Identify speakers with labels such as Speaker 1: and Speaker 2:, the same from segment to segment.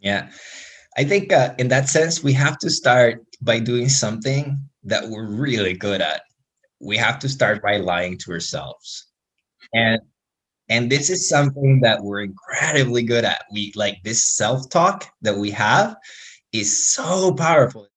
Speaker 1: Yeah. I think in that sense, we have to start by doing something that we're really good at. We have to start by lying to ourselves. And and this is something that we're incredibly good at. We like this self-talk that we have is so powerful.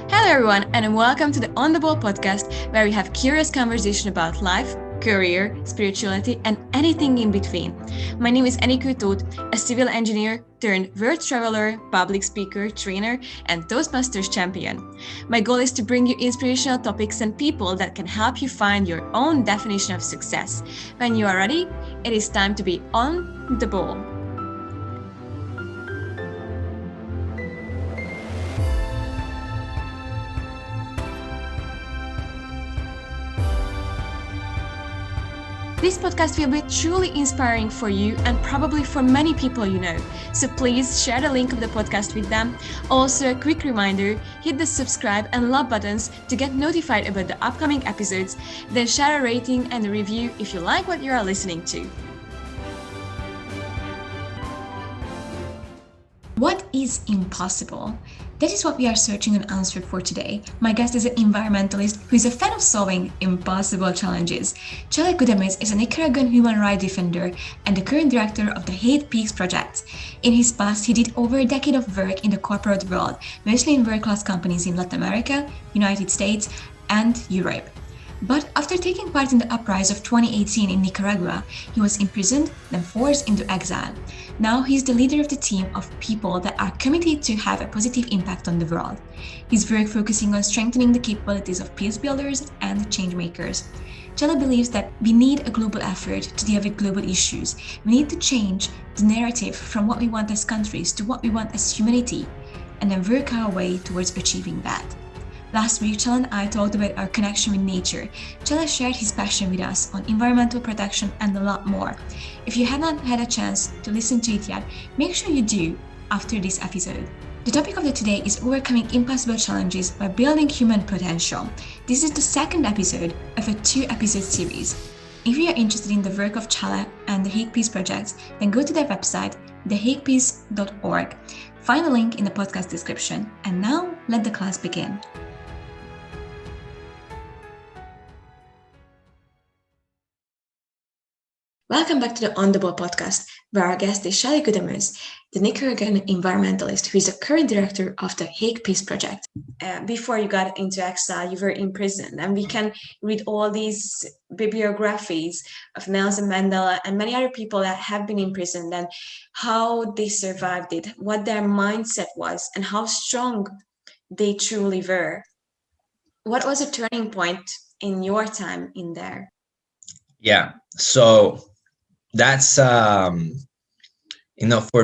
Speaker 2: Hello, everyone, and welcome to the On the Ball podcast, where we have curious conversation about life, career, spirituality, and anything in between. My name is Eniko Toth, a civil engineer turned world traveler, public speaker, trainer, and Toastmasters champion. My goal is to bring you inspirational topics and people that can help you find your own definition of success. When you are ready, it is time to be on the ball. This podcast will be truly inspiring for you and probably for many people you know. So please share the link of the podcast with them. Also, a quick reminder, hit the subscribe and love buttons to get notified about the upcoming episodes. Then share a rating and a review if you like what you are listening to. What is impossible? That is what we are searching an answer for today. My guest is an environmentalist who is a fan of solving impossible challenges. Chale Guadamuz is a Nicaraguan human rights defender and the current director of the Hague Peace Projects. In his past, he did over a decade of work in the corporate world, mostly in world-class companies in Latin America, United States, and Europe. But after taking part in the uprise of 2018 in Nicaragua, he was imprisoned, then forced into exile. Now he's the leader of the team of people that are committed to have a positive impact on the world. His work focusing on strengthening the capabilities of peace builders and changemakers. Chale believes that we need a global effort to deal with global issues. We need to change the narrative from what we want as countries to what we want as humanity, and then work our way towards achieving that. Last week, Chale and I talked about our connection with nature. Chale shared his passion with us on environmental protection and a lot more. If you have not had a chance to listen to it yet, make sure you do after this episode. The topic of the today is overcoming impossible challenges by building human potential. This is the second episode of a 2-episode series. If you are interested in the work of Chale and the Hague Peace Projects, then go to their website, thehaguepeace.org. Find the link in the podcast description. And now, let the class begin. Welcome back to the On the Ball podcast, where our guest is Chale Guadamuz, the Nicaraguan environmentalist who is the current director of the Hague Peace Project. Before you got into exile, you were in prison, and we can read all these bibliographies of Nelson Mandela and many other people that have been imprisoned and how they survived it, what their mindset was, and how strong they truly were. What was a turning point in your time in there?
Speaker 1: Yeah. So that's for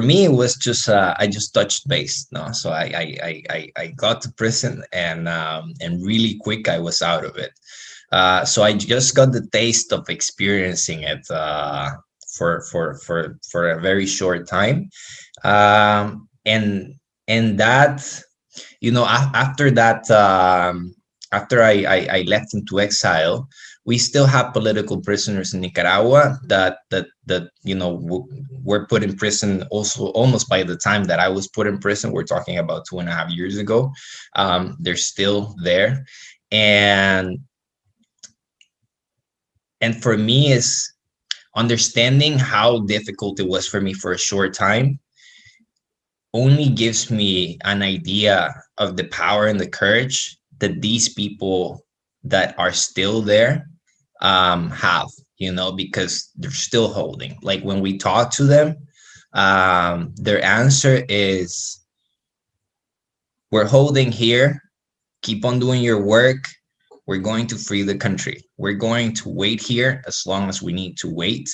Speaker 1: me it was just I just touched base. No, so I got to prison and really quick I was out of it. So I just got the taste of experiencing it for a very short time, and that after that after I left into exile, we still have political prisoners in Nicaragua that were put in prison also almost by the time that I was put in prison. We're talking about 2.5 years ago. They're still there, and for me is understanding how difficult it was for me for a short time only gives me an idea of the power and the courage that these people that are still there have, because they're still holding. Like when we talk to them, their answer is, we're holding here, keep on doing your work, we're going to free the country, we're going to wait here as long as we need to wait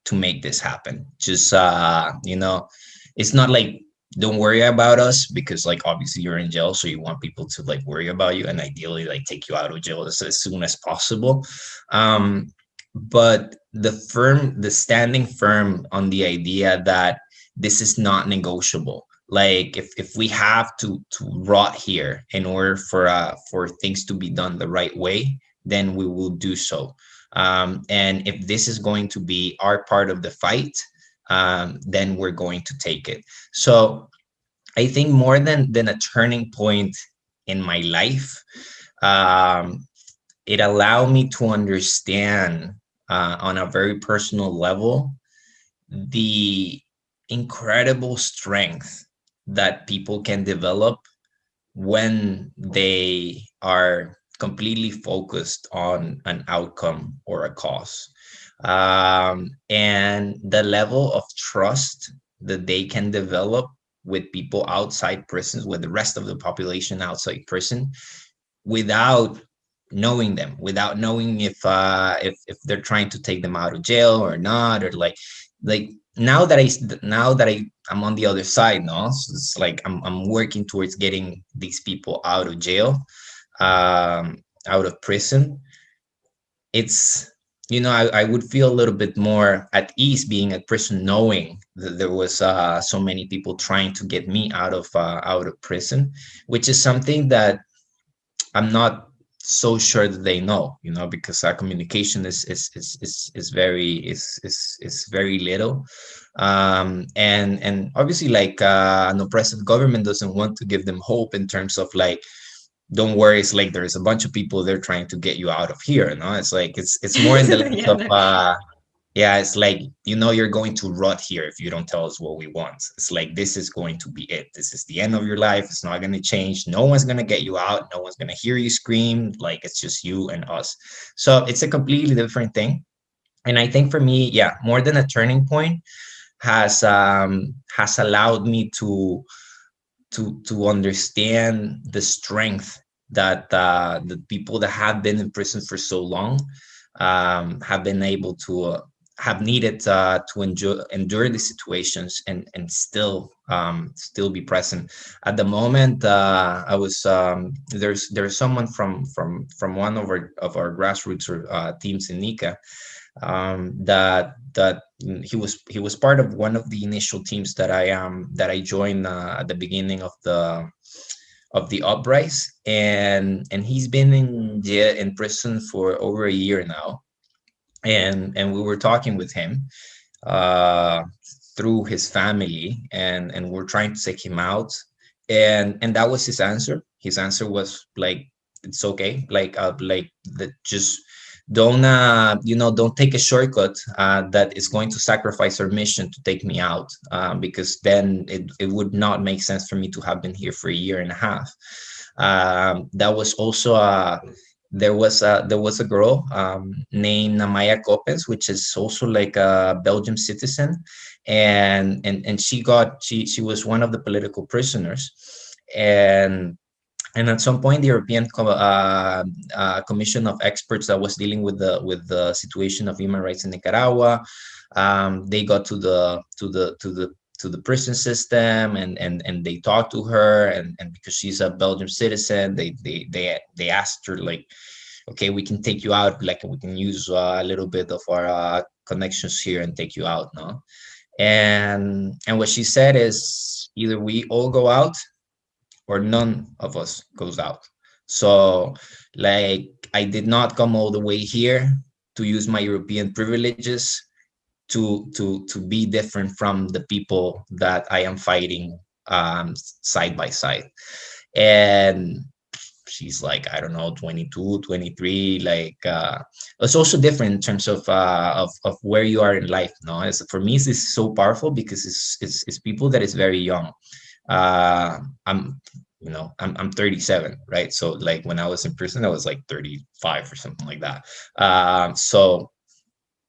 Speaker 1: to make this happen. Just it's not like don't worry about us, because like obviously you're in jail, so you want people to like worry about you and ideally like take you out of jail as soon as possible. But the standing firm on the idea that this is not negotiable. Like if we have to rot here in order for things to be done the right way, then we will do so. And if this is going to be our part of the fight, then we're going to take it. So I think more than a turning point in my life, um, it allowed me to understand on a very personal level the incredible strength that people can develop when they are completely focused on an outcome or a cause. And the level of trust that they can develop with people outside prisons, with the rest of the population outside prison, without knowing them, without knowing if they're trying to take them out of jail or not, or like now that I'm on the other side, no, so it's like I'm working towards getting these people out of jail, out of prison. It's, I would feel a little bit more at ease being at prison, knowing that there was so many people trying to get me out of prison, which is something that I'm not so sure that they know, because our communication is very little. And obviously, like, an oppressive government doesn't want to give them hope in terms of like, don't worry, it's like there's a bunch of people they're trying to get you out of here. No, it's like it's more in the lens
Speaker 2: Yeah,
Speaker 1: of
Speaker 2: no.
Speaker 1: yeah, it's like, you're going to rot here if you don't tell us what we want. It's like, this is going to be it. This is the end of your life. It's not going to change. No one's going to get you out. No one's going to hear you scream. Like, it's just you and us. So it's a completely different thing. And I think for me, yeah, more than a turning point, has allowed me to understand the strength that the people that have been in prison for so long have been able to have needed to endure the situations and still be present. At the moment, I was there's someone from one of our grassroots teams in Nica, that he was part of one of the initial teams that I joined at the beginning of the uprise, and he's been in jail, in prison for over a year now. And we were talking with him uh through his family, and we're trying to take him out, and that was his answer was like, it's okay, like that, just don't take a shortcut that is going to sacrifice our mission to take me out, because then it would not make sense for me to have been here for a year and a half. That was also there was a girl named Namaya Copes, which is also like a Belgium citizen, and she was one of the political prisoners, and at some point, the European Commission of Experts that was dealing with the situation of human rights in Nicaragua, they got to the prison system, and they talked to her, and because she's a Belgian citizen, they asked her, like, okay, we can take you out, like, we can use a little bit of our connections here and take you out, no? And what she said is, either we all go out or none of us goes out. So, like, I did not come all the way here to use my European privileges to be different from the people that I am fighting side by side. And she's like, I don't know, 22, 23. Like, it's also different in terms of where you are in life. No, for me, it's so powerful because it's people that is very young. I'm, I'm 37, right? So, like, when I was in prison, I was like 35 or something like that. So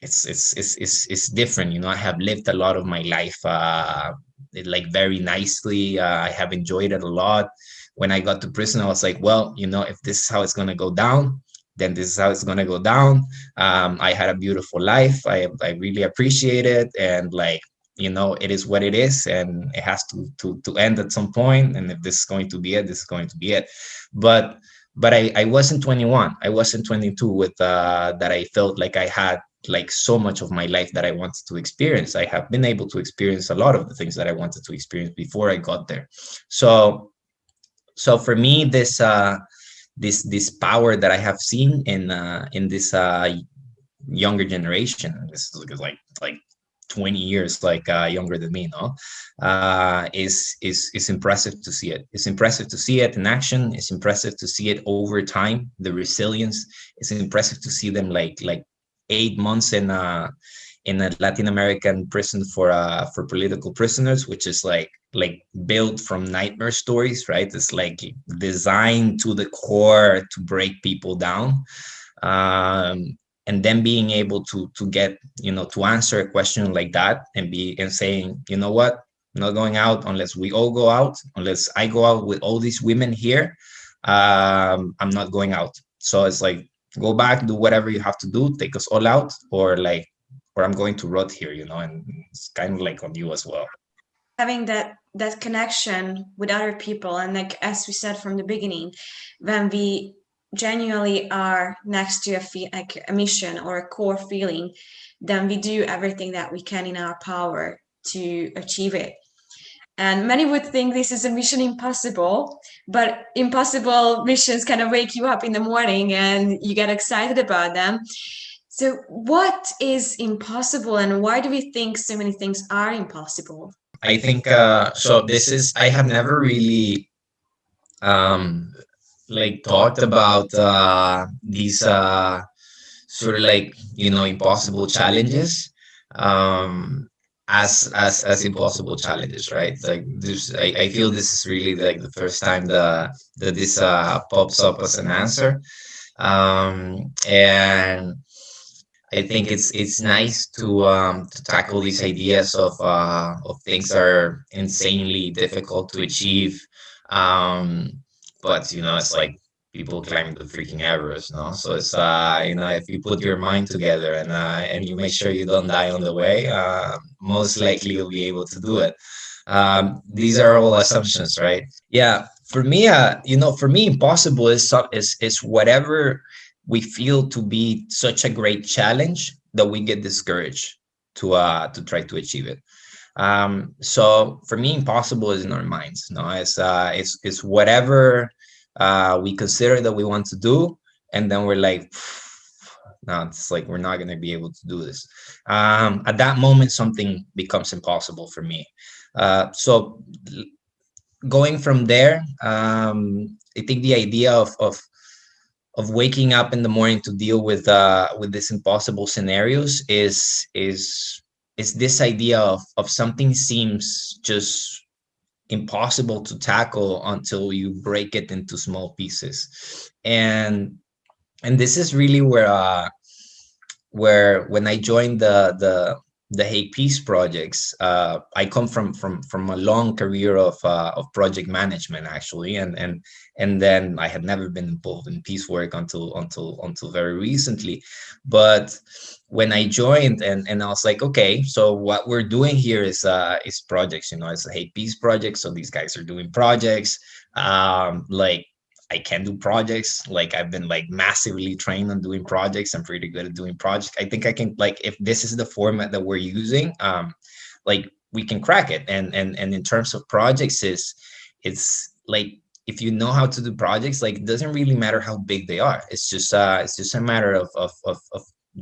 Speaker 1: it's different. I have lived a lot of my life, like, very nicely. I have enjoyed it a lot. When I got to prison, I was like, well, if this is how it's going to go down, then this is how it's going to go down. I had a beautiful life. I really appreciate it. And, like, it is what it is, and it has to end at some point. And if this is going to be it, this is going to be it. But I wasn't 21. I wasn't 22 with that. I felt like I had, like, so much of my life that I wanted to experience. I have been able to experience a lot of the things that I wanted to experience before I got there. So for me, this power that I have seen in this younger generation. This is like 20 years younger than me, no? Is impressive to see it. It's impressive to see it in action. It's impressive to see it over time, the resilience. It's impressive to see them like 8 months in a Latin American prison for political prisoners, which is like built from nightmare stories, right? It's like designed to the core to break people down. And then being able to get, to answer a question like that and saying, you know what, I'm not going out unless we all go out, unless I go out with all these women here. I'm not going out. So it's like, go back, do whatever you have to do, take us all out, or I'm going to rot here, and it's kind of like on you as well.
Speaker 3: Having that connection with other people, and like as we said from the beginning, when we genuinely are next to a mission or a core feeling, then we do everything that we can in our power to achieve it. And many would think this is a mission impossible, but impossible missions kind of wake you up in the morning and you get excited about them. So what is impossible, and why do we think so many things are impossible?
Speaker 1: I think so. I have never really like talked about these sort of like, impossible challenges as impossible challenges, right? Like I feel this is really like the first time that this pops up as an answer. And I think it's nice to tackle these ideas of things that are insanely difficult to achieve. Um, but it's like people climb the freaking Everest, no? So it's if you put your mind together and you make sure you don't die on the way, most likely you'll be able to do it. These are all assumptions, right? Yeah, for me, impossible is whatever we feel to be such a great challenge that we get discouraged to try to achieve it. So for me, impossible is in our minds. No, it's whatever we consider that we want to do, and then we're like, no, it's like we're not going to be able to do this. At that moment, something becomes impossible for me. So going from there, I think the idea of waking up in the morning to deal with these impossible scenarios is this idea of something seems just impossible to tackle until you break it into small pieces. And this is really where when I joined the Hague Peace Projects, I come from a long career of project management, actually, and then I had never been involved in peace work until very recently. But when I joined and I was like, okay, so what we're doing here is projects. It's a Hague Peace Project, so these guys are doing projects. Like, I can do projects. Like, I've been like massively trained on doing projects. I'm pretty good at doing projects. I think I can, like, if this is the format that we're using, like, we can crack it. And in terms of projects, it's like, if you know how to do projects, like, it doesn't really matter how big they are. It's just a matter of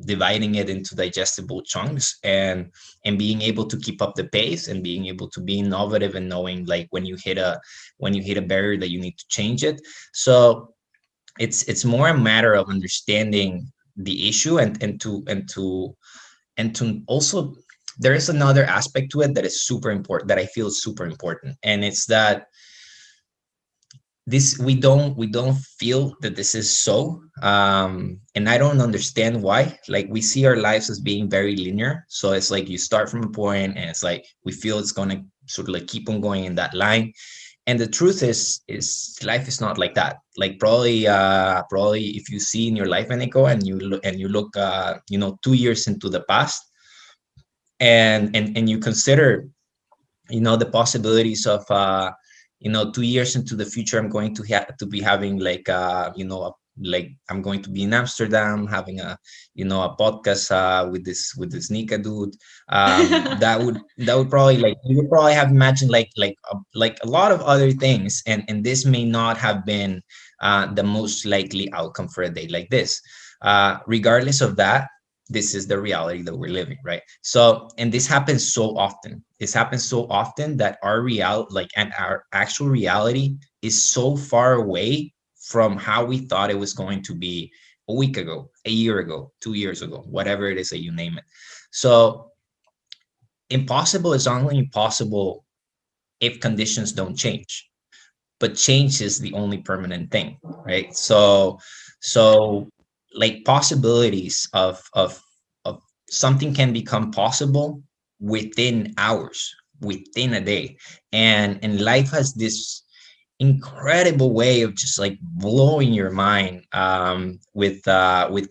Speaker 1: dividing it into digestible chunks and being able to keep up the pace and being able to be innovative and knowing, like, when you hit a barrier that you need to change it. So it's more a matter of understanding the issue and to also, there is another aspect to it that is super important, that I feel is super important, and it's that we don't feel that this is so, and I don't understand why. Like, we see our lives as being very linear, so it's like you start from a point and it's like we feel it's going to sort of like keep on going in that line. And the truth is life is not like that. Like, probably if you see in your life, Eniko, and you look 2 years into the past, and you consider the possibilities of 2 years into the future, I'm going to be having like like, I'm going to be in Amsterdam having a podcast with this Nika dude. That would probably, like, you would probably have imagined like a lot of other things, and this may not have been the most likely outcome for a day like this. Regardless of that, this is the reality that we're living, right? So, and this happens so often. This happens so often that our and our actual reality is so far away from how we thought it was going to be a week ago, a year ago, 2 years ago, whatever it is that you name it. So impossible is only impossible if conditions don't change, but change is the only permanent thing, right? So like possibilities of something can become possible within hours, within a day. And life has this incredible way of just like blowing your mind with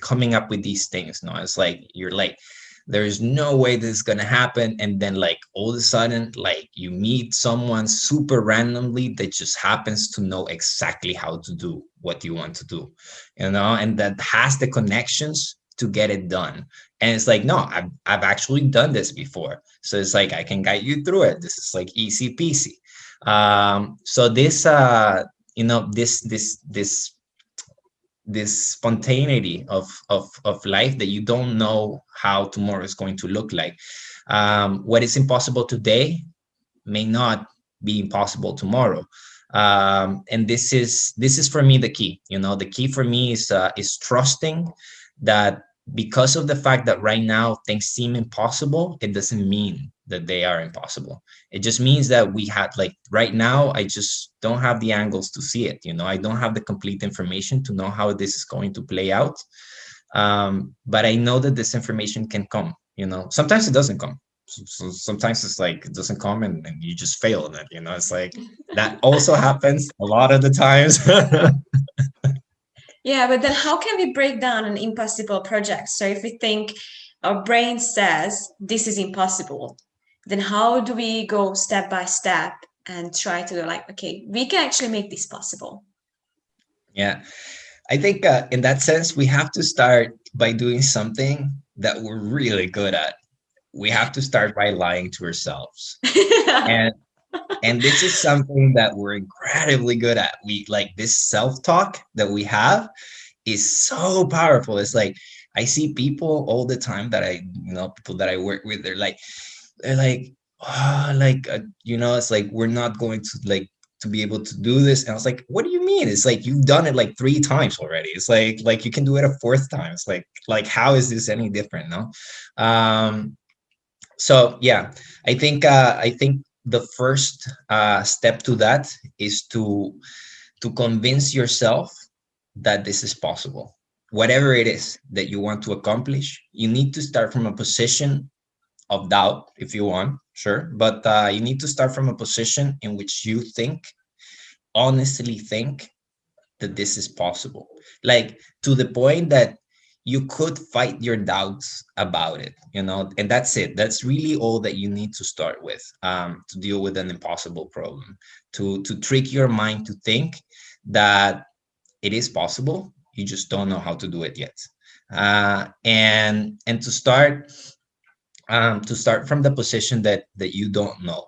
Speaker 1: coming up with these things. No, it's like you're like, there's no way this is gonna happen, and then like all of a sudden like you meet someone super randomly that just happens to know exactly how to do what you want to do, and that has the connections to get it done. And it's like, no, I've actually done this before, so it's like I can guide you through it. This is like easy peasy. So this this spontaneity of life, that you don't know how tomorrow is going to look like. What is impossible today may not be impossible tomorrow. And this is for me the key. The key for me is trusting that, because of the fact that right now things seem impossible, it doesn't mean that they are impossible. It just means that we had, like, right now I just don't have the angles to see it. I don't have the complete information to know how this is going to play out. But I know that this information can come. Sometimes it doesn't come. So sometimes it's like it doesn't come, and you just fail in it. It's like that also happens a lot of the times.
Speaker 3: Yeah, but then how can we break down an impossible project? So if we think our brain says this is impossible, then how do we go step by step and try to like, okay, we can actually make this possible?
Speaker 1: Yeah, I think in that sense, we have to start by doing something that we're really good at. We have to start by lying to ourselves. And and this is something that we're incredibly good at. We like this self-talk that we have is so powerful. It's like I see people all the time that people that I work with, they're like, oh, like it's like, we're not going to be able to do this. And I was like, what do you mean? It's like, you've done it like 3 times already. It's like you can do it a fourth time. It's like how is this any different? No. So yeah, I think the first step to that is to convince yourself that this is possible. Whatever it is that you want to accomplish, you need to start from a position of doubt if you want, sure, but you need to start from a position in which you honestly think that this is possible, like to the point that you could fight your doubts about it, and that's it. That's really all that you need to start with, to deal with an impossible problem, to trick your mind to think that it is possible. You just don't know how to do it yet. And to start from the position that you don't know,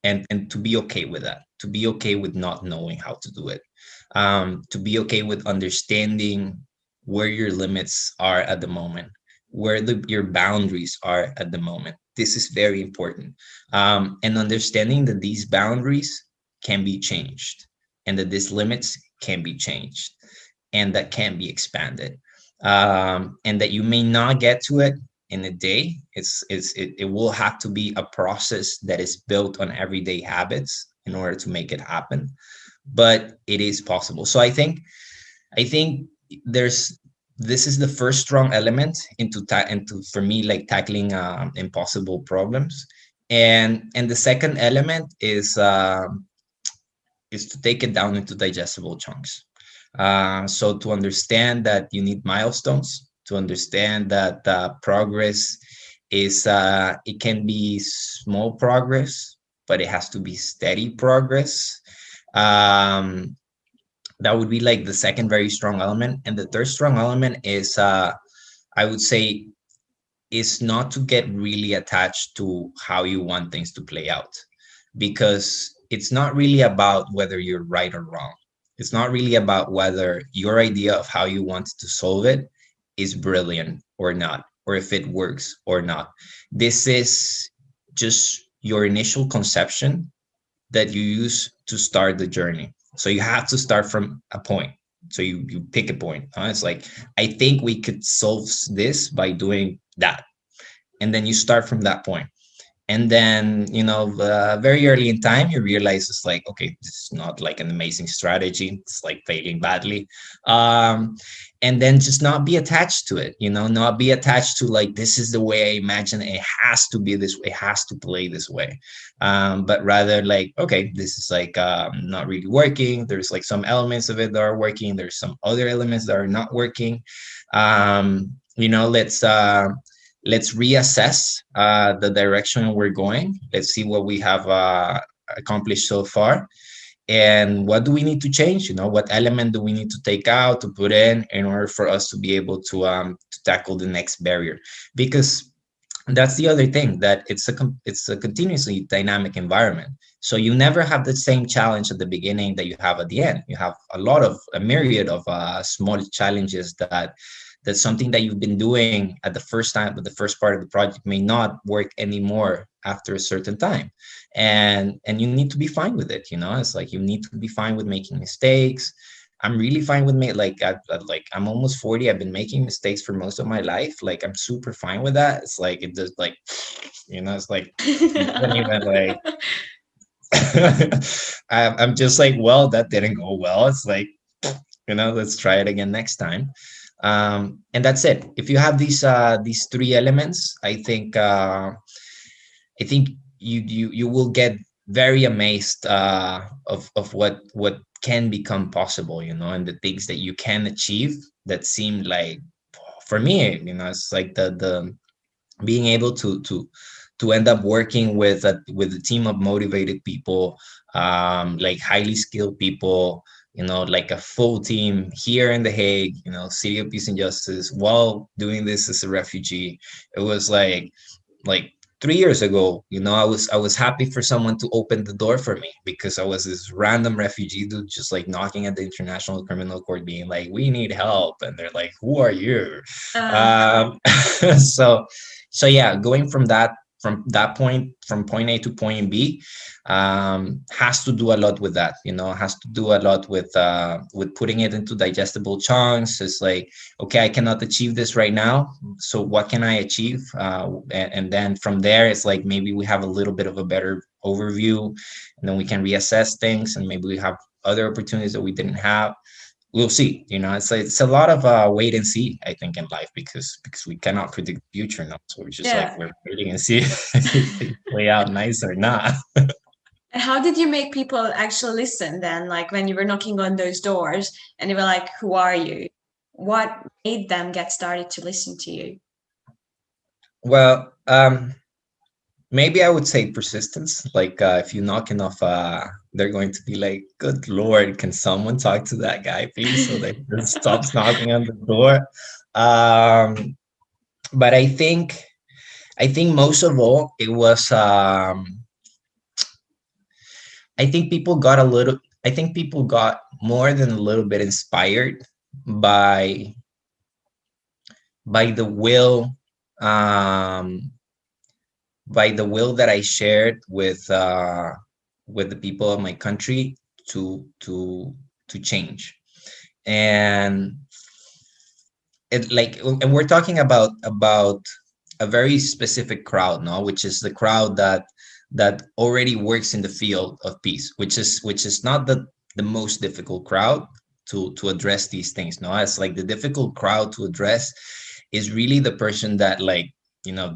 Speaker 1: and to be okay with that, to be okay with not knowing how to do it, to be okay with understanding where your limits are at the moment, where your boundaries are at the moment. This is very important. And understanding that these boundaries can be changed, and that these limits can be changed, and that can be expanded, and that you may not get to it in a day. It will have to be a process that is built on everyday habits in order to make it happen, but it is possible. So I think this is the first strong element into for me, like tackling impossible problems. And the second element is to take it down into digestible chunks. So to understand that you need milestones, to understand that progress it can be small progress, but it has to be steady progress. Um, that would be like the second very strong element. And the third strong element is, I would say, is not to get really attached to how you want things to play out, because it's not really about whether you're right or wrong. It's not really about whether your idea of how you want to solve it is brilliant or not. or if it works or not. This is just your initial conception that you use to start the journey. So you have to start from a point. So you pick a point. It's like, I think we could solve this by doing that. And then you start from that point. And then, very early in time, you realize it's like, okay, this is not like an amazing strategy. It's like failing badly. um and then just not be attached to it, not be attached to like, this is the way I imagine it has to be this way, it has to play this way. But rather like, okay, this is like not really working. There's like some elements of it that are working, there's some other elements that are not working. Let's reassess the direction we're going. Let's see what we have accomplished so far, and what do we need to change. What element do we need to take out, to put in order for us to be able to tackle the next barrier. Because that's the other thing, that it's a continuously dynamic environment. So you never have the same challenge at the beginning that you have at the end. You have a myriad of small challenges that something that you've been doing at the first time, but the first part of the project may not work anymore after a certain time. And you need to be fine with it. It's like, you need to be fine with making mistakes. I'm really fine with me. Like I'm almost 40. I've been making mistakes for most of my life. Like, I'm super fine with that. It's like, it does, like, it's like, you don't even like, I'm just like, well, that didn't go well. It's like, let's try it again next time. And that's it. If you have these three elements, I think you will get very amazed of what can become possible, and the things that you can achieve that seem like, for me, it's like the being able to end up working with a team of motivated people, like highly skilled people, like a full team here in The Hague, City of Peace and Justice, while doing this as a refugee. It was like 3 years ago, I was happy for someone to open the door for me, because I was this random refugee dude just like knocking at the International Criminal Court being like, we need help. And they're like, who are you? um so so yeah, going from that point, from point A to point B, has to do a lot with that. Has to do a lot with putting it into digestible chunks. It's like, okay, I cannot achieve this right now, so what can I achieve? And then from there, it's like, maybe we have a little bit of a better overview, and then we can reassess things, and maybe we have other opportunities that we didn't have. We'll see. It's a lot of wait and see, I think, in life, because we cannot predict the future now. So we're just like,
Speaker 3: Yeah.
Speaker 1: we're waiting and see if they play out nice or not.
Speaker 3: And how did you make people actually listen then? Like, when you were knocking on those doors and they were like, who are you? What made them get started to listen to you?
Speaker 1: Well, maybe I would say persistence. Like, if you knock enough, they're going to be like, good Lord, can someone talk to that guy, please? So they just stops knocking on the door. But I think most of all, it was, I think people got more than a little bit inspired by the will, um that I shared with the people of my country, to change. And and we're talking about a very specific crowd, no, which is the crowd that already works in the field of peace, which is not the most difficult crowd to address these things. No, it's like, the difficult crowd to address is really the person that, like,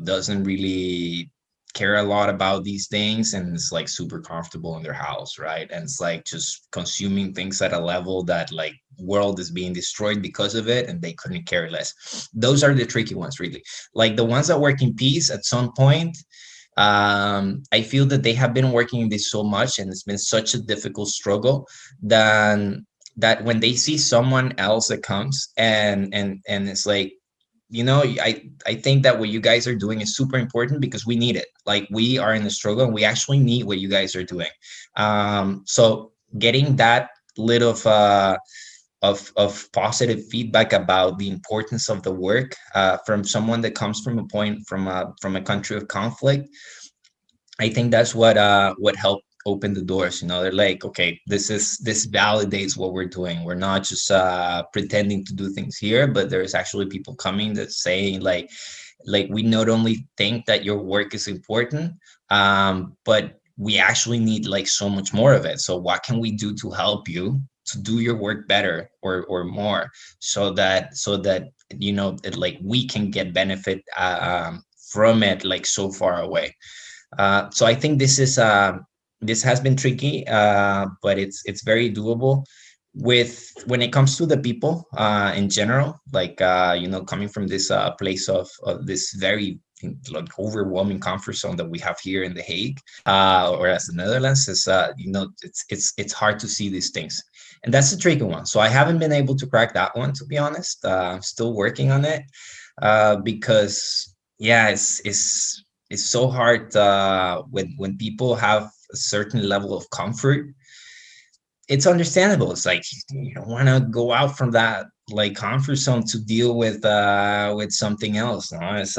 Speaker 1: doesn't really care a lot about these things, and it's like super comfortable in their house, right? And it's like just consuming things at a level that, like, world is being destroyed because of it, and they couldn't care less. Those are the tricky ones, really. Like, the ones that work in peace at some point, I feel that they have been working in this so much, and it's been such a difficult struggle, then that when they see someone else that comes and it's like, I think that what you guys are doing is super important, because we need it. Like, we are in the struggle, and we actually need what you guys are doing. So getting that little of positive feedback about the importance of the work from someone that comes from a point from a country of conflict. I think that's what helped open the doors. They're like, okay, this validates what we're doing. We're not just pretending to do things here, but there's actually people coming that saying like we not only think that your work is important, but we actually need like so much more of it. So what can we do to help you to do your work better or more, so that like we can get benefit from it, like so far away. So I think this has been tricky, but it's very doable. When it comes to the people in general, like coming from this place of this very like overwhelming comfort zone that we have here in The Hague, or as the Netherlands, is it's hard to see these things, and that's the tricky one. So I haven't been able to crack that one, to be honest. I'm still working on it, because yeah, it's so hard when people have a certain level of comfort. It's understandable. It's like you don't want to go out from that like comfort zone to deal with something else. No? It's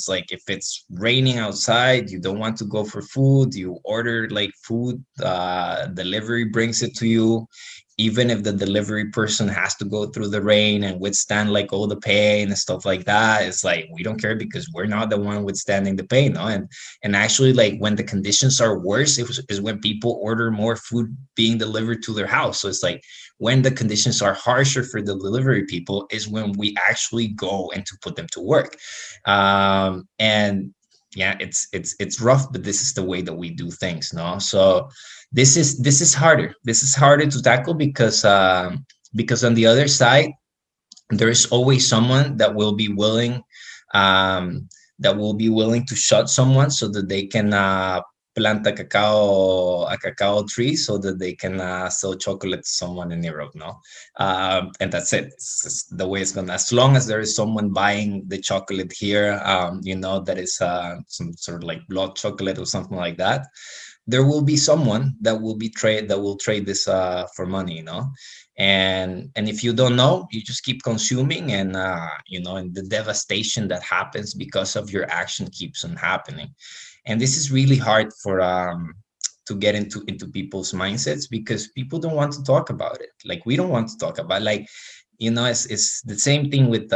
Speaker 1: like if it's raining outside, you don't want to go for food. You order like food, delivery brings it to you, even if the delivery person has to go through the rain and withstand like all the pain and stuff like that. It's like we don't care because we're not the one withstanding the pain. No? And actually, like when the conditions are worse, is when people order more food being delivered to their house. So it's like when the conditions are harsher for the delivery people is when we actually go and to put them to work. And yeah, it's rough, but this is the way that we do things. No, so this is harder. This is harder to tackle because on the other side, there is always someone that will be willing to shut someone so that they can plant a cacao tree so that they can sell chocolate to someone in Europe. No, and that's it. It's the way it's gonna. As long as there is someone buying the chocolate here, that is some sort of like blood chocolate or something like that, there will be someone that will trade this for money. And if you don't know, you just keep consuming, and and the devastation that happens because of your action keeps on happening. And this is really hard for to get into people's mindsets, because people don't want to talk about it. Like we don't want to talk about, like, it's the same thing with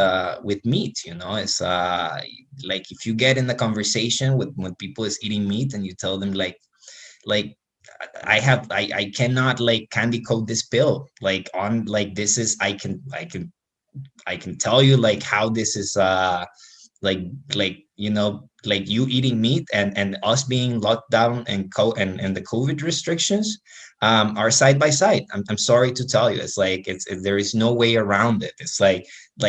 Speaker 1: meat. It's like if you get in a conversation with when people is eating meat and you tell them like I cannot like candy coat this pill, like on like this is I can tell you like how this is like like you eating meat and us being locked down and the COVID restrictions are side by side. I'm sorry to tell you, it's like there is no way around it. It's like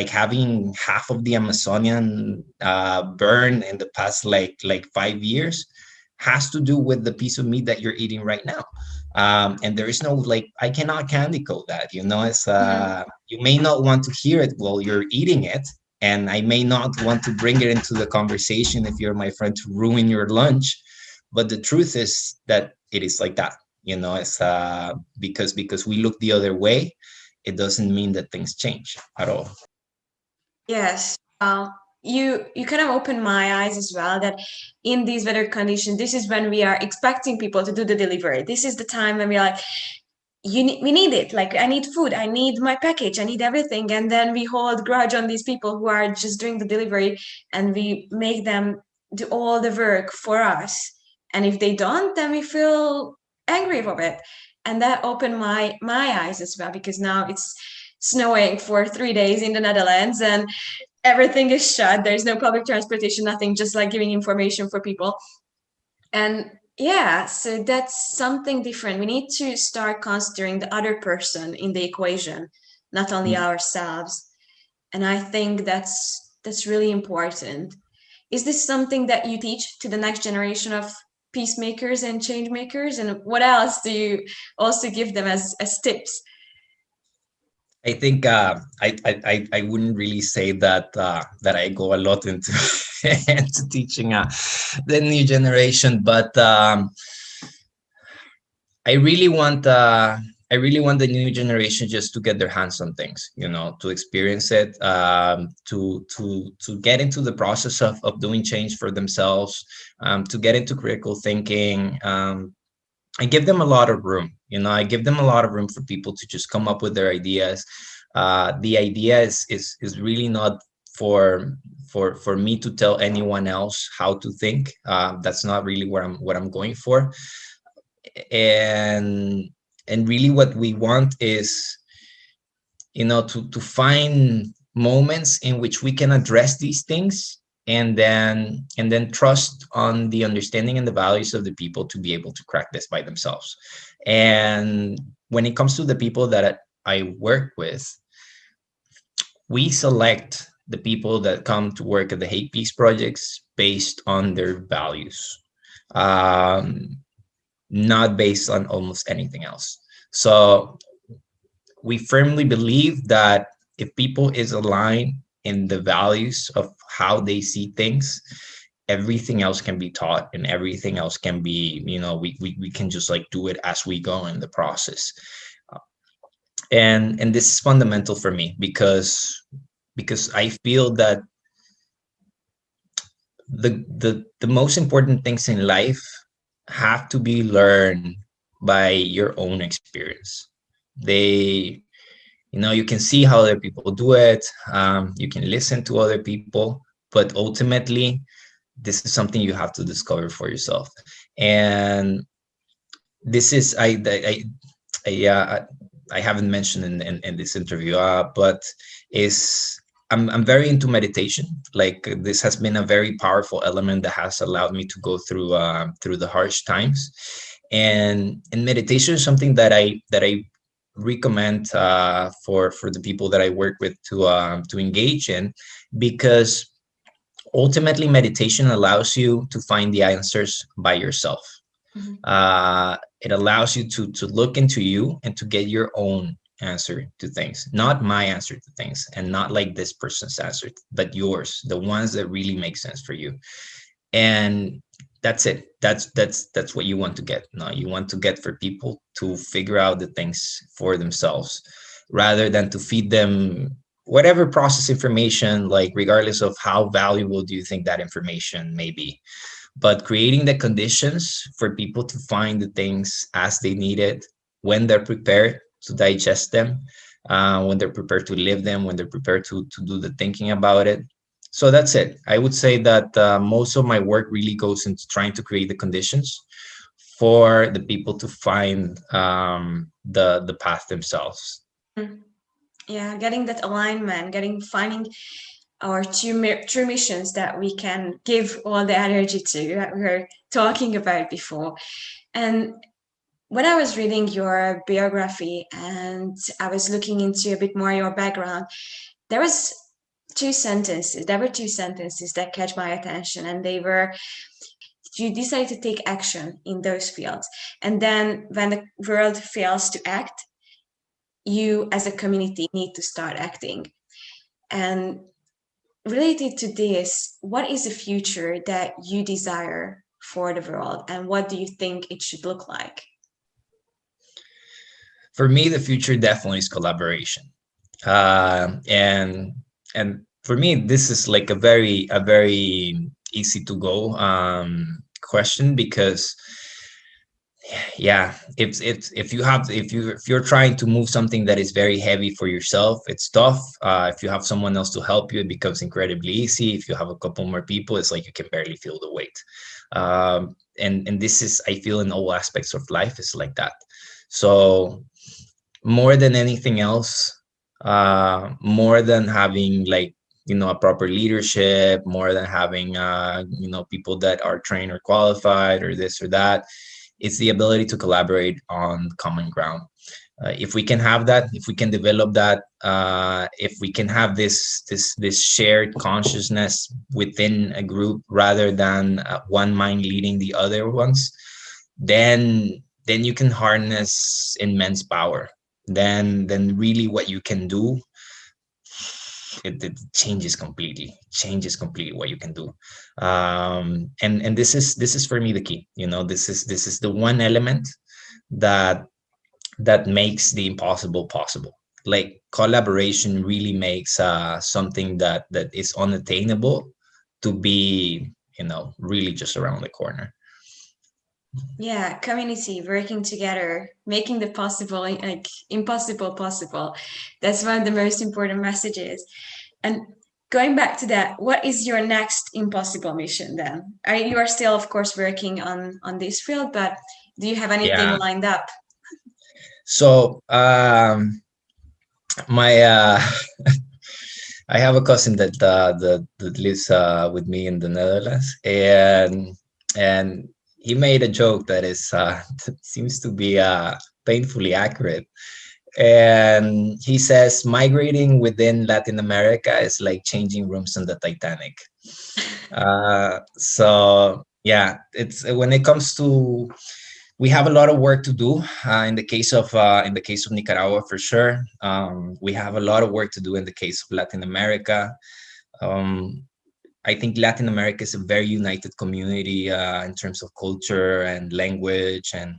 Speaker 1: having half of the Amazonian burn in the past like 5 years has to do with the piece of meat that you're eating right now. And there is no like I cannot candy coat that. It's you may not want to hear it while you're eating it, and I may not want to bring it into the conversation if you're my friend to ruin your lunch. But the truth is that it is like that. It's because we look the other way, it doesn't mean that things change at all.
Speaker 3: Yes. You kind of open my eyes as well that in these weather conditions, this is when we are expecting people to do the delivery. This is the time when we are like, we need it. Like, I need food, I need my package, I need everything. And then we hold grudge on these people who are just doing the delivery, and we make them do all the work for us. And if they don't, then we feel angry for it. And that opened my eyes as well, because now it's snowing for 3 days in the Netherlands, and everything is shut. There's no public transportation, nothing, just like giving information for people. And yeah, so that's something different. We need to start considering the other person in the equation, not only ourselves. And I think that's really important. Is this something that you teach to the next generation of peacemakers and change makers? And what else do you also give them as tips?
Speaker 1: I think I wouldn't really say that I go a lot into into teaching the new generation, but I really want I really want the new generation just to get their hands on things, to experience it, to get into the process of doing change for themselves, to get into critical thinking. I give them a lot of room. I give them a lot of room for people to just come up with their ideas. The idea is really not for me to tell anyone else how to think. That's not really what I'm going for. And really what we want is, to find moments in which we can address these things, and then trust on the understanding and the values of the people to be able to crack this by themselves. And when it comes to the people that I work with, we select the people that come to work at the Hague Peace Projects based on their values, not based on almost anything else. So we firmly believe that if people is aligned in the values of how they see things, everything else can be taught, and everything else can be, we can just like do it as we go in the process. And this is fundamental for me, because I feel that the most important things in life have to be learned by your own experience. You can see how other people do it. You can listen to other people, but ultimately, this is something you have to discover for yourself. And this is I haven't mentioned in this interview, but is I'm very into meditation. Like, this has been a very powerful element that has allowed me to go through the harsh times. And meditation is something that I recommend for the people that I work with to engage in, because ultimately meditation allows you to find the answers by yourself. It allows you to look into you and to get your own answer to things, not my answer to things, and not like this person's answer, but yours, the ones that really make sense for you. And that's it. That's what you want to get. No, you want to get for people to figure out the things for themselves, rather than to feed them whatever process information, like regardless of how valuable do you think that information may be. But creating the conditions for people to find the things as they need it, when they're prepared to digest them, when they're prepared to live them, when they're prepared to do the thinking about it. So that's it. I would say that most of my work really goes into trying to create the conditions for the people to find the path themselves.
Speaker 3: Yeah, getting that alignment, finding our true missions that we can give all the energy to, that we were talking about before. And when I was reading your biography and I was looking into a bit more your background, there was there were two sentences that catch my attention, and they were, you decide to take action in those fields, and then when the world fails to act, you as a community need to start acting. And related to this, what is the future that you desire for the world, and what do you think it should look like?
Speaker 1: For me, the future definitely is collaboration. And for me, this is like a very easy to go question, because yeah, if you're trying to move something that is very heavy for yourself, it's tough. If you have someone else to help you, it becomes incredibly easy. If you have a couple more people, it's like you can barely feel the weight. And this is, I feel, in all aspects of life is like that. So more than anything else, more than having like, a proper leadership, more than having people that are trained or qualified or this or that, it's the ability to collaborate on common ground. If we can have that, if we can develop that, if we can have this shared consciousness within a group, rather than one mind leading the other ones, then you can harness immense power. Then really what you can do, it changes completely what you can do. And this is for me the key. This is the one element that that makes the impossible possible. Like collaboration really makes something that is unattainable to be, really just around the corner.
Speaker 3: Yeah, community working together, making the possible, like impossible possible. That's one of the most important messages. And going back to that, what is your next impossible mission then? You are still, of course, working on this field, but do you have anything
Speaker 1: Yeah.
Speaker 3: lined up?
Speaker 1: So my I have a cousin that lives with me in the Netherlands, and he made a joke that is that seems to be painfully accurate. And he says migrating within Latin America is like changing rooms on the Titanic. So yeah, it's when it comes to, we have a lot of work to do in the case of Nicaragua for sure. We have a lot of work to do in the case of Latin America. Um, I think Latin America is a very united community in terms of culture and language and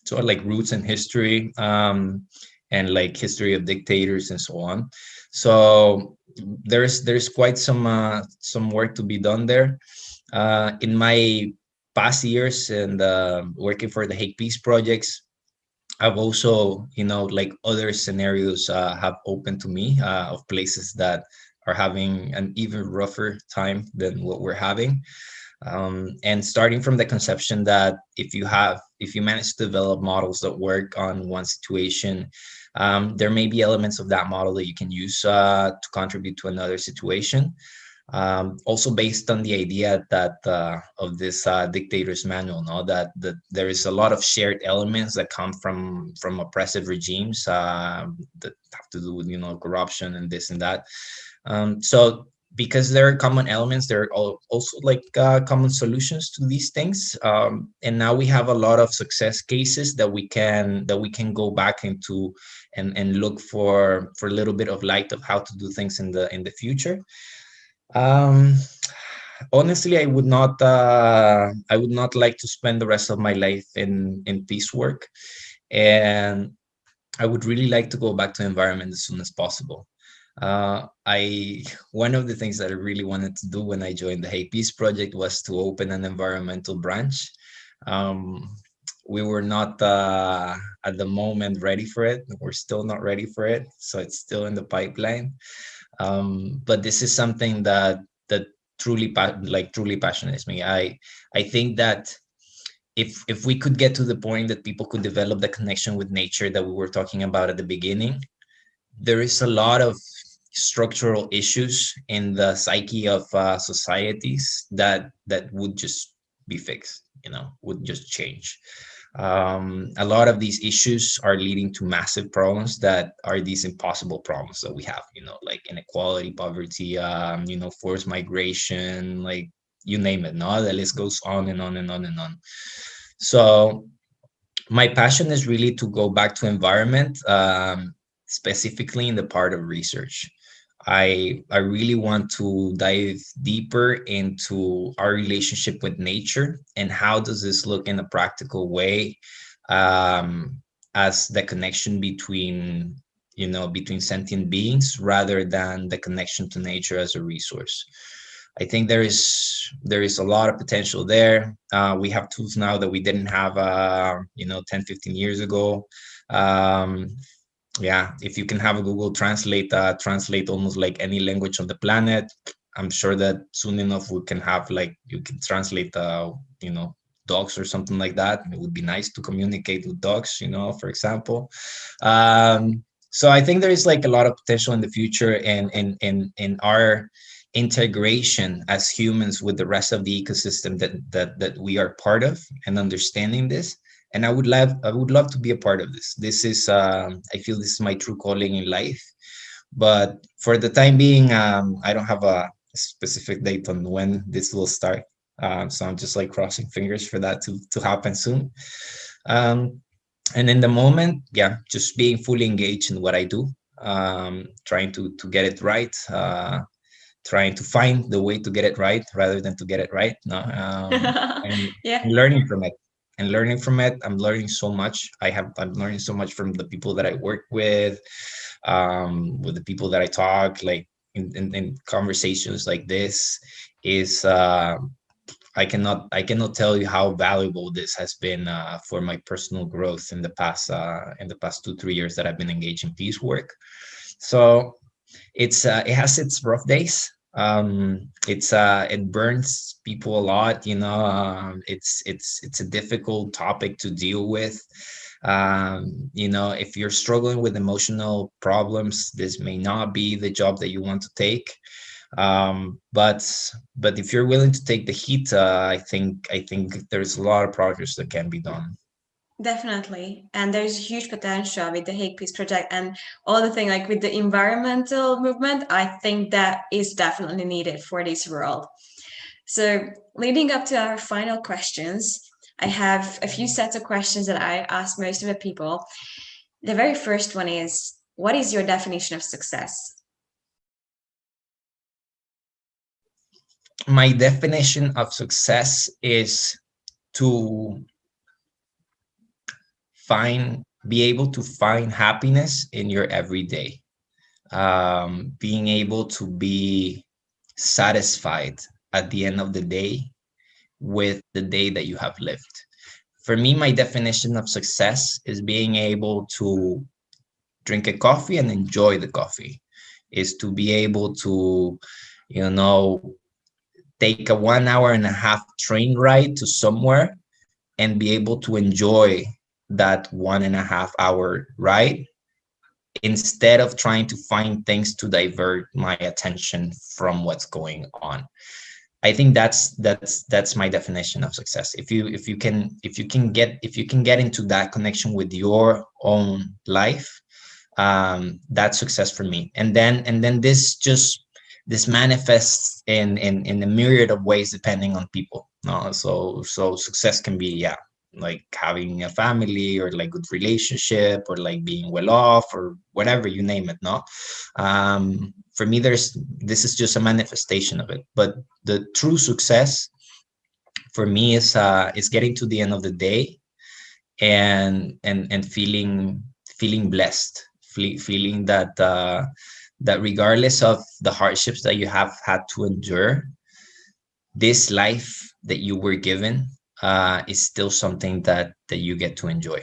Speaker 1: sort of like roots and history, and like history of dictators and so on. So there's quite some work to be done there. In my past years and working for the Hague Peace Projects, I've also, like other scenarios have opened to me of places that are having an even rougher time than what we're having. And starting from the conception that if you manage to develop models that work on one situation, there may be elements of that model that you can use to contribute to another situation. Also based on the idea that of this dictator's manual, no, that there is a lot of shared elements that come from oppressive regimes that have to do with corruption and this and that. So because there are common elements, there are also like common solutions to these things. And now we have a lot of success cases that we can go back into and look for a little bit of light of how to do things in the future. Um, Honestly, I would not like to spend the rest of my life in peace work, and I would really like to go back to environment as soon as possible. I One of the things that I really wanted to do when I joined the Hague Peace Project was to open an environmental branch. Um, we were not at the moment ready for it. We're still not ready for it, so it's still in the pipeline. But this is something that truly passionates me. I think that if we could get to the point that people could develop the connection with nature that we were talking about at the beginning, there is a lot of structural issues in the psyche of societies that would just be fixed, would just change. A lot of these issues are leading to massive problems that are these impossible problems that we have, like inequality, poverty, forced migration, like you name it. No, the list goes on and on and on and on. So my passion is really to go back to environment, specifically in the part of research. I really want to dive deeper into our relationship with nature and how does this look in a practical way, as the connection between sentient beings rather than the connection to nature as a resource. I think there is a lot of potential there. We have tools now that we didn't have 10, 15 years ago. Um, yeah, if you can have a Google translate almost like any language on the planet, I'm sure that soon enough we can have, like, you can translate dogs or something like that. It would be nice to communicate with dogs, for example. So I think there is like a lot of potential in the future, and in our integration as humans with the rest of the ecosystem that we are part of, and understanding this. And I would love to be a part of this. This is I feel this is my true calling in life. But for the time being, I don't have a specific date on when this will start. So I'm just like crossing fingers for that to happen soon. Um, and in the moment, yeah, just being fully engaged in what I do, trying to get it right, trying to find the way to get it right rather than to get it right. No, and
Speaker 3: Yeah.
Speaker 1: learning from it. and learning from it. I'm learning so much. I'm learning so much from the people that I work with the people that I talk, like in conversations like this. Is I cannot tell you how valuable this has been for my personal growth in the past 2 3 years that I've been engaged in peace work. So it has its rough days. It burns people a lot, it's a difficult topic to deal with. If you're struggling with emotional problems, this may not be the job that you want to take. But if you're willing to take the heat, I think there's a lot of progress that can be done.
Speaker 3: Definitely. And there's huge potential with the Hague Peace Project and all the thing like with the environmental movement. I think that is definitely needed for this world. So leading up to our final questions, I have a few sets of questions that I ask most of the people. The very first one is, what is your definition of success?
Speaker 1: My definition of success is to be able to find happiness in your everyday, being able to be satisfied at the end of the day with the day that you have lived. For me, my definition of success is being able to drink a coffee and enjoy the coffee, is to be able to, you know, take a 1 hour and a half train ride to somewhere and be able to enjoy that 1.5 hour ride instead of trying to find things to divert my attention from what's going on. I think that's my definition of success. If you can get into that connection with your own life, that's success for me. And then this manifests in a myriad of ways depending on people. So success can be, yeah, like having a family or like good relationship or like being well off or whatever, you name it. No, for me, this is just a manifestation of it. But the true success for me is getting to the end of the day and feeling blessed, feeling that regardless of the hardships that you have had to endure, this life that you were given is still something that you get to enjoy.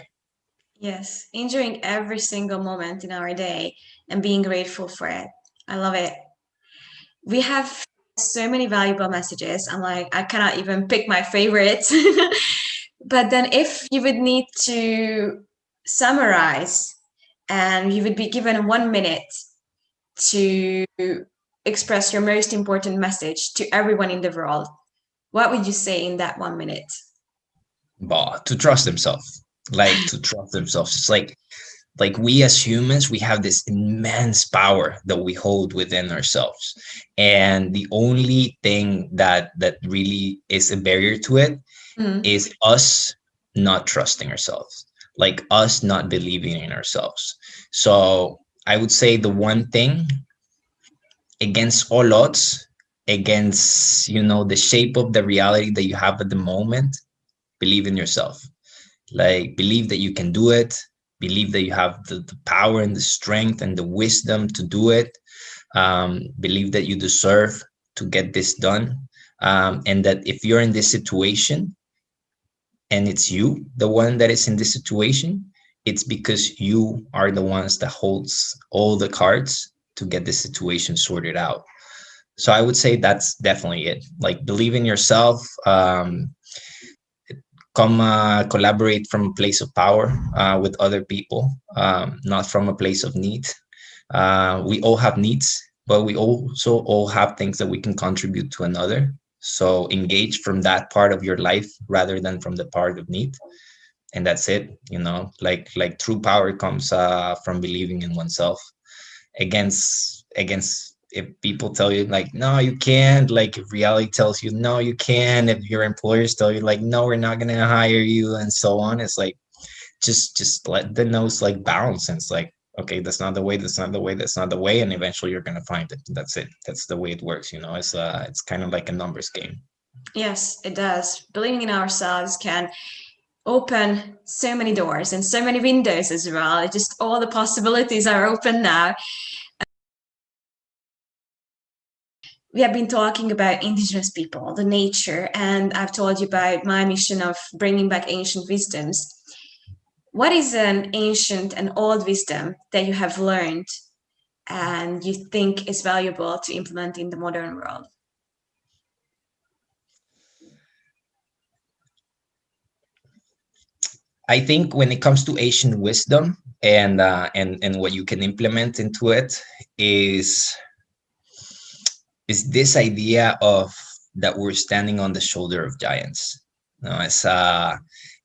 Speaker 3: Yes, enjoying every single moment in our day and being grateful for it. I love it. We have so many valuable messages. I'm like, I cannot even pick my favorites. But then, if you would need to summarize and you would be given 1 minute to express your most important message to everyone in the world, what would you say in that 1 minute?
Speaker 1: But to trust themselves, like to trust themselves. It's like we as humans, we have this immense power that we hold within ourselves, and the only thing that really is a barrier to it is us not trusting ourselves, like us not believing in ourselves. So I would say the one thing, against all odds, against the shape of the reality that you have at the moment, believe in yourself. Like, believe that you can do it, believe that you have the power and the strength and the wisdom to do it. Believe that you deserve to get this done, and that if you're in this situation and it's you, the one that is in this situation, it's because you are the ones that holds all the cards to get the situation sorted out. So I would say that's definitely it. Like, believe in yourself. Come collaborate from a place of power with other people, not from a place of need. We all have needs, but we also all have things that we can contribute to another. So engage from that part of your life rather than from the part of need. And that's it. Like true power comes from believing in oneself. Against if people tell you like, no, you can't, like if reality tells you no, you can, if your employers tell you like, no, we're not going to hire you, and so on, it's like, just let the no's like bounce, and it's like, okay, that's not the way, that's not the way, that's not the way, and eventually you're going to find it. That's it. That's the way it works. It's kind of like a numbers game.
Speaker 3: Yes, it does. Believing in ourselves can open so many doors and so many windows as well. It just all the possibilities are open now. We have been talking about indigenous people, the nature, and I've told you about my mission of bringing back ancient wisdoms. What is an ancient and old wisdom that you have learned and you think is valuable to implement in the modern world?
Speaker 1: I think when it comes to ancient wisdom and what you can implement into it is this idea of that we're standing on the shoulder of giants. You know,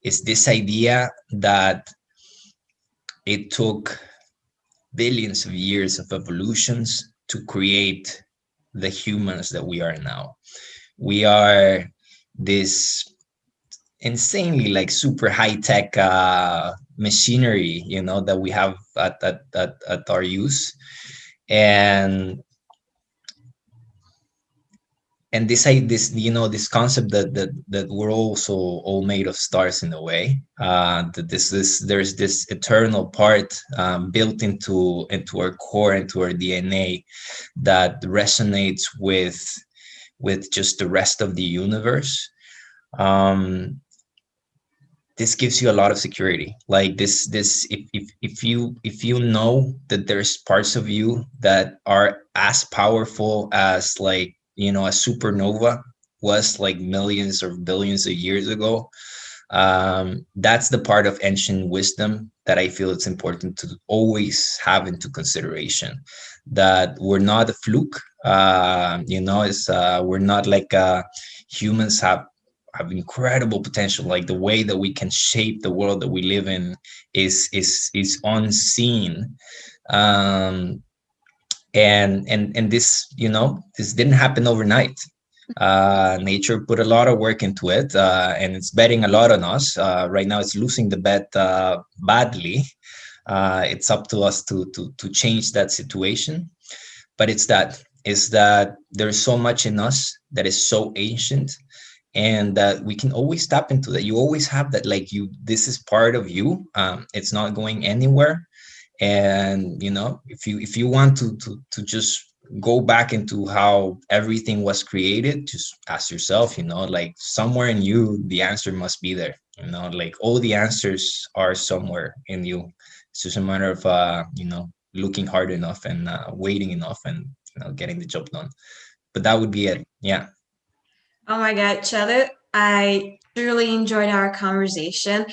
Speaker 1: it's this idea that it took billions of years of evolutions to create the humans that we are now. We are this insanely like super high tech machinery, you know, that we have at our use, and this you know, this concept that we're also all made of stars in a way, that there's this eternal part built into our core, into our DNA, that resonates with just the rest of the universe. This gives you a lot of security. Like this if you know that there's parts of you that are as powerful as, like, you know, a supernova was like millions or billions of years ago, that's the part of ancient wisdom that I feel it's important to always have into consideration, that we're not a fluke. You know, it's we're not like humans have incredible potential. Like the way that we can shape the world that we live in is unseen. And this, you know, this didn't happen overnight. Nature put a lot of work into it, and it's betting a lot on us. Right now it's losing the bet badly. It's up to us to change that situation. But it's that there's so much in us that is so ancient, and that we can always tap into that. You always have that, like, this is part of you. It's not going anywhere. And, you know, if you want to just go back into how everything was created, just ask yourself, you know, like, somewhere in you the answer must be there. You know, like, all the answers are somewhere in you. It's just a matter of you know, looking hard enough and waiting enough, and, you know, getting the job done. But that would be it. Yeah.
Speaker 3: Oh my God, Chale, I truly enjoyed our conversation.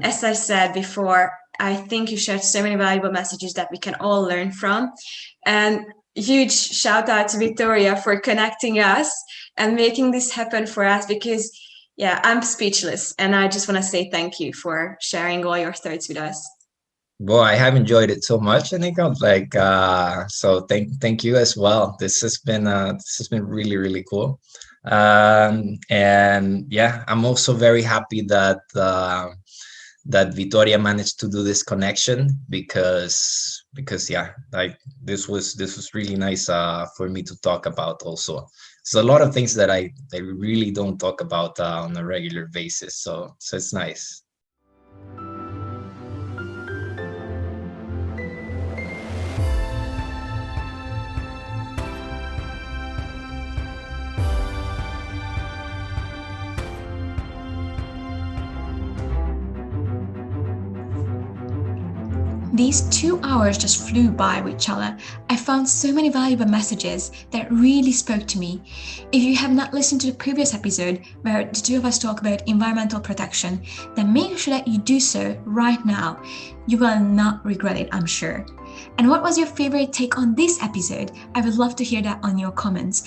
Speaker 3: As I said before, I think you shared so many valuable messages that we can all learn from. And huge shout out to Victoria for connecting us and making this happen for us, because, yeah, I'm speechless. And I just want to say thank you for sharing all your thoughts with us.
Speaker 1: Well, I have enjoyed it so much, Eniko. Like, so thank you as well. This has been really, really cool. And yeah, I'm also very happy that that Vitoria managed to do this connection, because yeah, like, this was really nice for me to talk about also. So a lot of things that I really don't talk about on a regular basis. So it's nice.
Speaker 2: These 2 hours just flew by with Chale. I found so many valuable messages that really spoke to me. If you have not listened to the previous episode where the two of us talk about environmental protection, then make sure that you do so right now. You will not regret it, I'm sure. And what was your favorite take on this episode? I would love to hear that on your comments.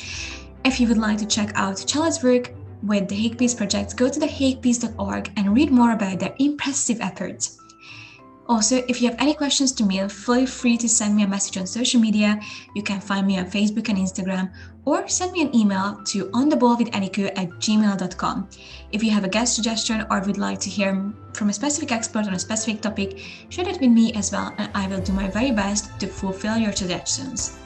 Speaker 2: If you would like to check out Chale's work with the Hague Peace Projects, go to thehaguepeace.org and read more about their impressive efforts. Also, if you have any questions to me, feel free to send me a message on social media. You can find me on Facebook and Instagram, or send me an email to ontheballwitheniko@gmail.com. If you have a guest suggestion or would like to hear from a specific expert on a specific topic, share that with me as well, and I will do my very best to fulfill your suggestions.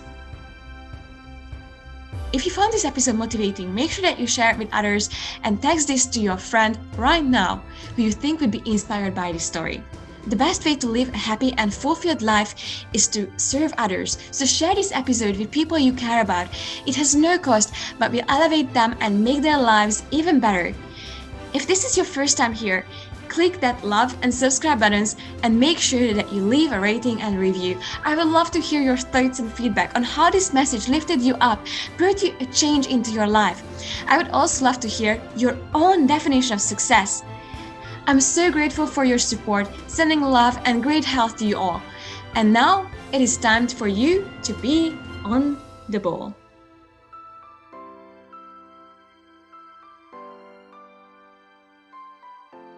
Speaker 2: If you found this episode motivating, make sure that you share it with others and text this to your friend right now who you think would be inspired by this story. The best way to live a happy and fulfilled life is to serve others. So share this episode with people you care about. It has no cost, but will elevate them and make their lives even better. If this is your first time here, click that love and subscribe buttons and make sure that you leave a rating and review. I would love to hear your thoughts and feedback on how this message lifted you up, brought you a change into your life. I would also love to hear your own definition of success. I'm so grateful for your support, sending love and great health to you all. And now it is time for you to be on the ball.